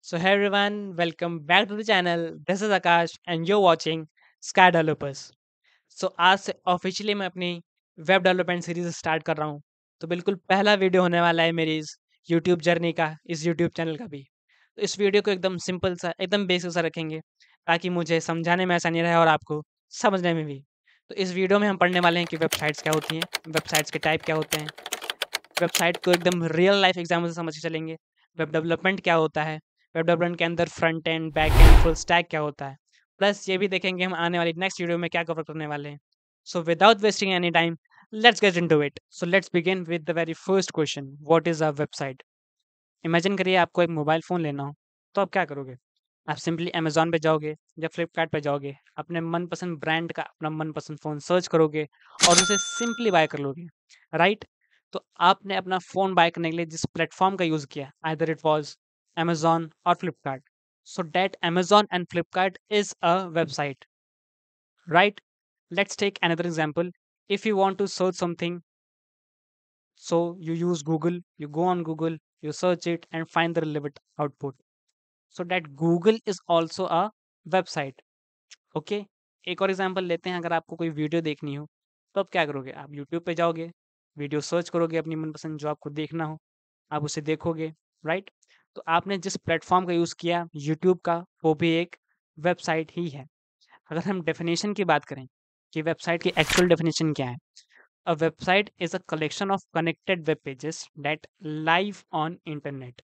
So, hey everyone, welcome back to the channel. This is Akash and you're watching Sky Developers. आज से officially मैं अपनी web development series start कर रहा हूँ। तो बिल्कुल पहला वीडियो होने वाला है मेरी इस यूट्यूब जर्नी का, इस यूट्यूब चैनल का भी। तो इस वीडियो को एकदम सिंपल सा, एकदम बेसिक सा रखेंगे ताकि मुझे समझाने में आसानी रहे और आपको समझने में भी। तो इस वीडियो में हम पढ़ने वाले हैं कि वेबसाइट्स क्या होती हैं, वेबसाइट्स के टाइप क्या होते हैं, वेबसाइट को एकदम रियल लाइफ एग्जाम्पल से समझ के चलेंगे। वेब डेवलपमेंट क्या होता है, वेब डेवलपमेंट के अंदर front end back and full stack क्या होता है, प्लस ये भी देखेंगे हम आने वाली नेक्स्ट वीडियो में क्या कवर करने वाले हैं। So without wasting any time, let's get into it. So let's begin with the very first question, what is a website. Imagine करिए आपको एक मोबाइल फ़ोन लेना हो, तो आप क्या करोगे? आप सिंपली अमेज़न पे जाओगे या फ्लिपकार्ट पे जाओगे, अपने मनपसंद ब्रांड का अपना मनपसंद फ़ोन सर्च करोगे और उसे सिंपली बाय कर लोगे, राइट? तो आपने अपना फ़ोन बाय करने के लिए जिस प्लेटफ़ॉर्म का यूज़ किया, आइदर इट वाज़ अमेज़न और Flipkart, so that Amazon and Flipkart is a website, right? Let's take another example. If you want to search something, so you use Google, you go on Google, you search it and find the relevant output. So that Google is also a website. Okay, एक और example लेते हैं। अगर आपको कोई video देखनी हो तो आप क्या करोगे? आप यूट्यूब पे जाओगे, वीडियो सर्च करोगे अपनी मनपसंद जो आपको देखना हो, आप उसे देखोगे, राइट? तो आपने जिस प्लेटफॉर्म का यूज़ किया यूट्यूब का, वो भी एक वेबसाइट ही है। अगर हम डेफिनेशन की बात करें कि वेबसाइट की एक्चुअल डेफिनेशन क्या है, a website is a collection of connected web pages that live on internet.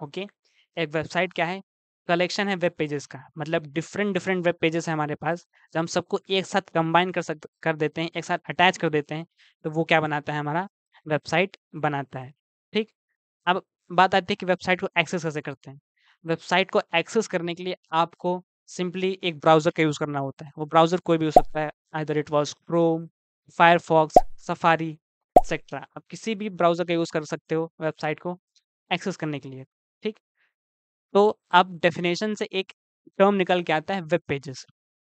Okay, एक वेबसाइट क्या है? कलेक्शन है वेब पेजेस का, मतलब डिफरेंट डिफरेंट वेब पेजेस है हमारे पास, जब हम सबको एक साथ कंबाइन कर देते हैं, एक साथ अटैच कर देते हैं, तो वो क्या बनाता है? हमारा वेबसाइट बनाता है। ठीक। अब बात आती है कि वेबसाइट को एक्सेस कैसे करते हैं। वेबसाइट को एक्सेस करने के लिए आपको सिंपली एक ब्राउज़र का यूज़ करना होता है। वो ब्राउज़र कोई भी हो सकता है, either it was Chrome, Firefox, safari etcetera. आप किसी भी ब्राउज़र का यूज़ कर सकते हो वेबसाइट को एक्सेस करने के लिए, ठीक? तो अब डेफ़िनेशन से एक टर्म निकल के आता है, वेब पेजेस।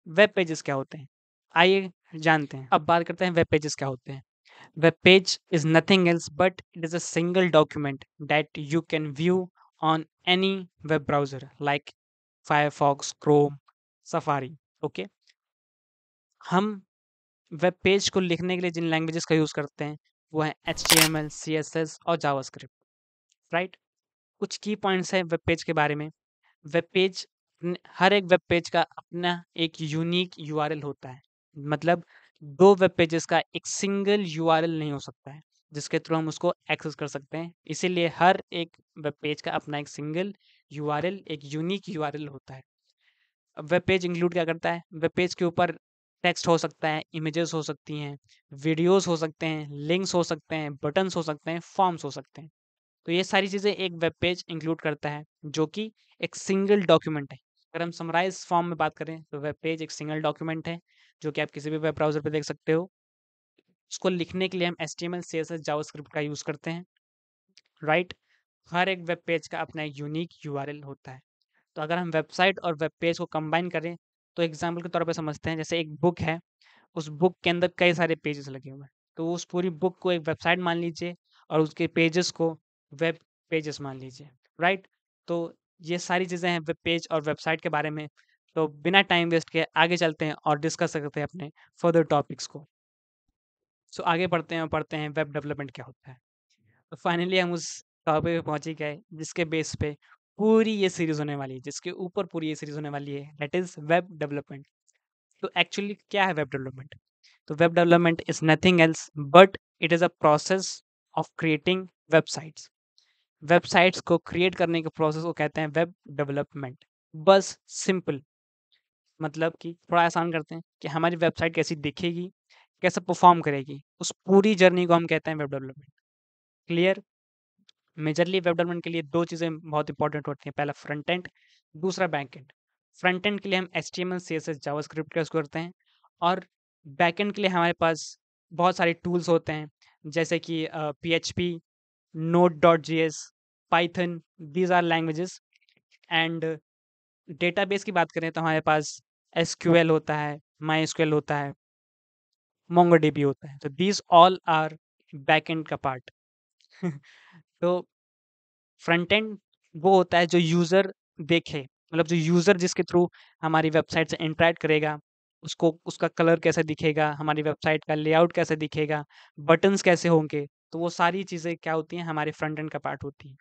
वेब पेजेस क्या होते हैं? आइए जानते हैं। अब बात करते हैं वेब पेजेस क्या होते हैं। Web page is nothing else but it is a single document that you can view on any web browser like Firefox, Chrome, Safari. Okay? हम वेब पेज को लिखने के लिए जिन लैंग्वेजेस का यूज़ करते हैं वो है HTML, CSS और जावास्क्रिप्ट, राइट? कुछ की पॉइंट्स हैं वेब पेज के बारे में। वेब पेज हर एक वेब पेज का अपना एक यूनिक यूआरएल होता है। मतलब 2 वेब पेजेस का एक सिंगल यूआरएल नहीं हो सकता है, जिसके थ्रू हम उसको एक्सेस कर सकते हैं। इसीलिए हर एक वेब पेज का अपना एक सिंगल यूआरएल, एक यूनिक यूआरएल होता है। अब वेब पेज इंक्लूड क्या करता है? वेब पेज के ऊपर टेक्स्ट हो सकता है, इमेजेस हो सकती हैं, वीडियोज़ हो सकते हैं, लिंक्स हो सकते हैं, बटन्स हो सकते हैं, फॉर्म्स हो सकते हैं। तो ये सारी चीज़ें एक वेब पेज इंक्लूड करता है, जो कि एक सिंगल डॉक्यूमेंट है। अगर हम समराइज़ फॉर्म में बात करें तो वेब पेज एक सिंगल डॉक्यूमेंट है, जो कि आप किसी भी वेब ब्राउज़र पे देख सकते हो। उसको लिखने के लिए हम एचटीएमएल, सीएसएस, जावास्क्रिप्ट का यूज़ करते हैं, राइट? हर एक वेब पेज का अपना एक यूनिक यूआरएल होता है। तो अगर हम वेबसाइट और वेब पेज को कंबाइन करें, तो एग्ज़ाम्पल के तौर पे समझते हैं, जैसे एक बुक है, उस बुक के अंदर कई सारे पेजेस लगे हुए हैं। तो उस पूरी बुक को एक वेबसाइट मान लीजिए और उसके पेजेस को वेब पेजेस मान लीजिए, राइट? तो ये सारी चीज़ें हैं वेब पेज और वेबसाइट के बारे में। तो बिना टाइम वेस्ट किए आगे चलते हैं और डिस्कस करते हैं अपने फर्दर टॉपिक्स को। सो आगे बढ़ते हैं और पढ़ते हैं वेब डेवलपमेंट क्या होता है। तो फाइनली हम उस टॉपिक पे पहुँच ही गए जिसके बेस पे पूरी ये सीरीज़ होने वाली है, जिसके ऊपर पूरी ये सीरीज़ होने वाली है, दैट इज़ वेब डेवलपमेंट। तो एक्चुअली क्या है वेब डेवलपमेंट? तो web development is nothing else but it is a process of creating websites. Websites को क्रिएट करने के प्रोसेस को कहते हैं वेब डेवलपमेंट। बस सिंपल, मतलब कि थोड़ा आसान करते हैं कि हमारी वेबसाइट कैसी दिखेगी, कैसे परफॉर्म करेगी, उस पूरी जर्नी को हम कहते हैं web development. Clear? Majorly web development के लिए 2 चीज़ें बहुत इंपॉर्टेंट होती हैं, पहला फ्रंट एंड, दूसरा बैक एंड। फ्रंट एंड के लिए हम एचटीएमएल, सीएसएस, जावास्क्रिप्ट का यूज़ करते हैं और बैक एंड के लिए हमारे पास बहुत सारे टूल्स होते हैं, जैसे कि PHP, Node JS, Python, these are languages. And database की बात करें तो हमारे पास एसक्यूएल होता है, माईएसक्यूएल होता है, मोंगोडीबी होता है। तो these all are back end का पार्ट। तो फ्रंट एंड वो होता है जो यूज़र देखे, मतलब जो यूज़र जिसके थ्रू हमारी वेबसाइट से इंटरैक्ट करेगा, उसको उसका कलर कैसा दिखेगा, हमारी वेबसाइट का लेआउट कैसा दिखेगा, बटन्स कैसे होंगे, तो वो सारी चीज़ें क्या होती हैं, हमारे फ्रंट एंड का पार्ट होती हैं।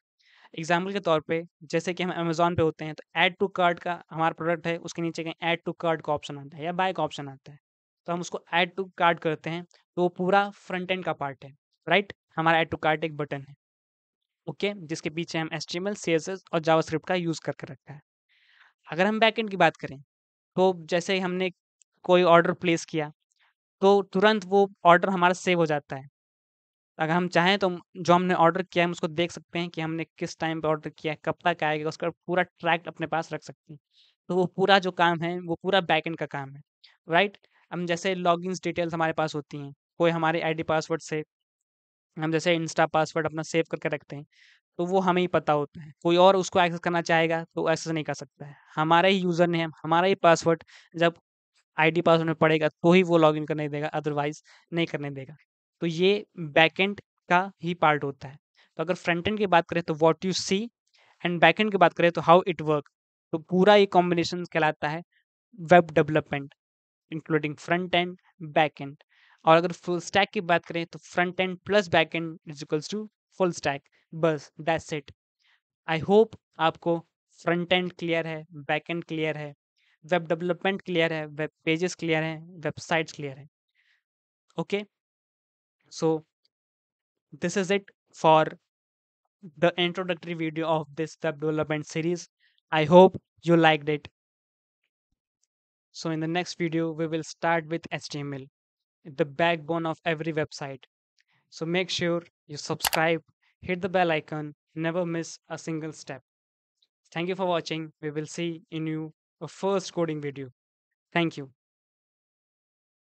एग्ज़ाम्पल के तौर पे जैसे कि हम अमेज़न पे होते हैं, तो ऐड टू कार्ट का हमारा प्रोडक्ट है, उसके नीचे कहीं ऐड टू कार्ट का ऑप्शन आता है या बाय का ऑप्शन आता है। तो हम उसको ऐड टू कार्ट करते हैं, तो वो पूरा फ्रंट एंड का पार्ट है, राइट? हमारा ऐड टू कार्ट एक बटन है, ओके? जिसके पीछे हम एचटीएमएल, सीएसएस और जावास्क्रिप्ट का यूज़ करके रखा है। अगर हम बैकएंड की बात करें, तो जैसे ही हमने कोई ऑर्डर प्लेस किया, तो तुरंत वो ऑर्डर हमारा सेव हो जाता है। अगर हम चाहें तो जो हमने ऑर्डर किया है, हम उसको देख सकते हैं कि हमने किस टाइम पे ऑर्डर किया है, कब तक आएगा, उसका पूरा ट्रैक अपने पास रख सकते हैं। तो वो पूरा जो काम है, वो पूरा बैकएंड का काम है, राइट? हम जैसे लॉगिन्स डिटेल्स हमारे पास होती हैं, कोई हमारे आईडी पासवर्ड से हम जैसे इंस्टा पासवर्ड अपना सेव करके रखते हैं, तो वो हमें ही पता होता है। कोई और उसको एक्सेस करना चाहेगा, तो एक्सेस नहीं कर सकता है। हमारा ही यूज़र नेम, हमारा ही पासवर्ड जब आईडी पासवर्ड में पड़ेगा, तो ही वो लॉगिन करने देगा, अदरवाइज़ नहीं करने देगा। तो ये बैकएंड का ही पार्ट होता है। तो अगर फ्रंट एंड की बात करें तो what you see, and backend की बात करें तो हाउ इट वर्क। तो पूरा ये कॉम्बिनेशन कहलाता है web development, including front end, back end. और अगर फुल स्टैक की बात करें तो front end plus back end is equals to full stack. बस दैट्स इट। आई होप आपको फ्रंट एंड क्लियर है, बैक एंड क्लियर है, वेब डेवलपमेंट क्लियर है, वेब पेजेस क्लियर हैं, वेबसाइट्स क्लियर हैं। Okay, so this is it for the introductory video of this web development series. I hope you liked it. So in the next video, we will start with HTML, the backbone of every website. So make sure you subscribe, hit the bell icon, never miss a single step. Thank you for watching. We will see in you a first coding video. Thank you.